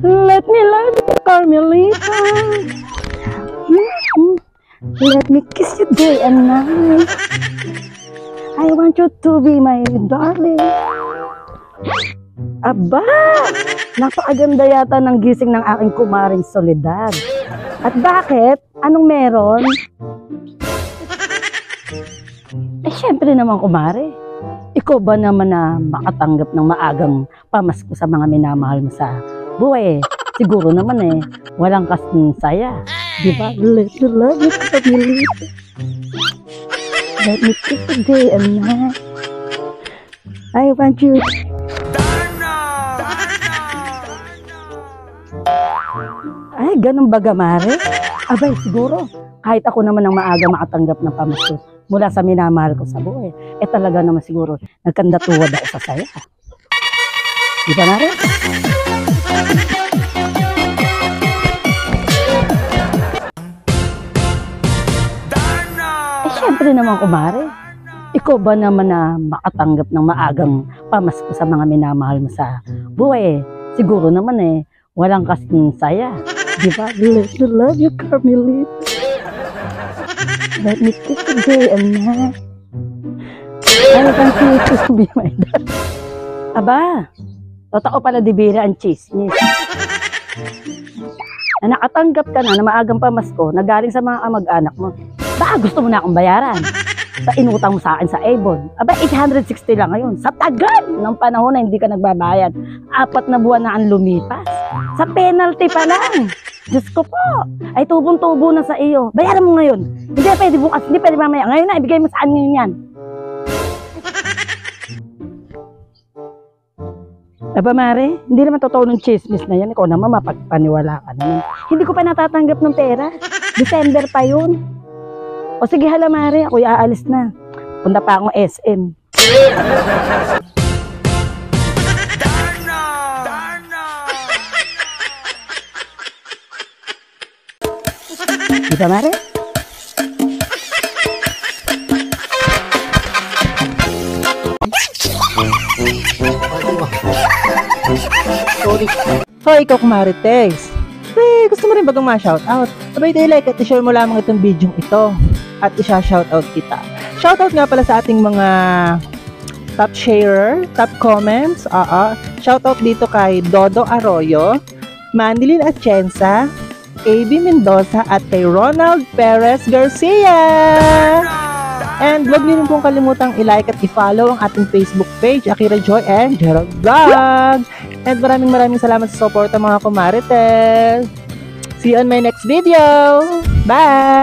Let me love you, Carmelita. Let me kiss you day and night. I want you to be my darling. Aba, napakaganda yata ng gising ng aking kumaring Soledad. At bakit? Anong meron? Syempre naman kumare. Ikaw ba naman na makatanggap ng maagang pamasko sa mga minamahal mo sa buhay? Siguro naman walang kasing saya. Diba? Let me love you, Carmelita. Let me kiss you day and night. I want you. Ay, ganun ba gamare? Abay, siguro. Kahit ako naman ang maaga makatanggap ng pamasko mula sa minamahal ko sa buhay, talaga naman siguro nagkandatuwa ako sa saya. Di ba nare? Siyempre naman kumare. Ikaw ba naman na makatanggap ng maagang pamasko sa mga minamahal mo sa buhay? Siguro naman walang kasing saya. Diba? Let me love you, Carmelita. Let me kiss you day and night. I want you to be my dad. Aba, totoo pala dibira ang chismis. Na nakatanggap ka na maagang pamasko na galing sa mga kamag-anak mo. Baka gusto mo na akong bayaran sa inutang mo sa akin sa Avon. Aba, 860 lang ngayon. Sa tagal ng panahon na hindi ka nagbabayad. 4 na buwan na ang lumipas. Sa penalty pa lang. Diyos ko po, ay tubong-tubo na sa iyo. Bayaran mo ngayon. Hindi pwede bukas, hindi pwede mamaya. Ngayon na, ibigay mo saan ngayon yan. Aba Mare, hindi naman totoo ng chismis na yan. Ikaw naman mapagpaniwala ka naman. Hindi ko pa natatanggap ng pera. December pa yun. O sige hala Mare, ako'y aalis na. Punta pa akong SM. Di ba Mare? Sorry. So, ikaw kumarites. Gusto mo rin bagang ma-shoutout? Abay, like at i-share mo lamang itong video ito at isa-shoutout kita. Shoutout nga pala sa ating mga top sharer, top comments. Shoutout dito kay Dodo Arroyo, Manilyn Atienza, AB Mendoza at kay Ronald Perez Garcia. And huwag niyo rin pong kalimutang i-like at i-follow ang ating Facebook page, Akira Joy and Gerald Vlog. And maraming salamat sa support ng mga kumarites. See you on my next video. Bye!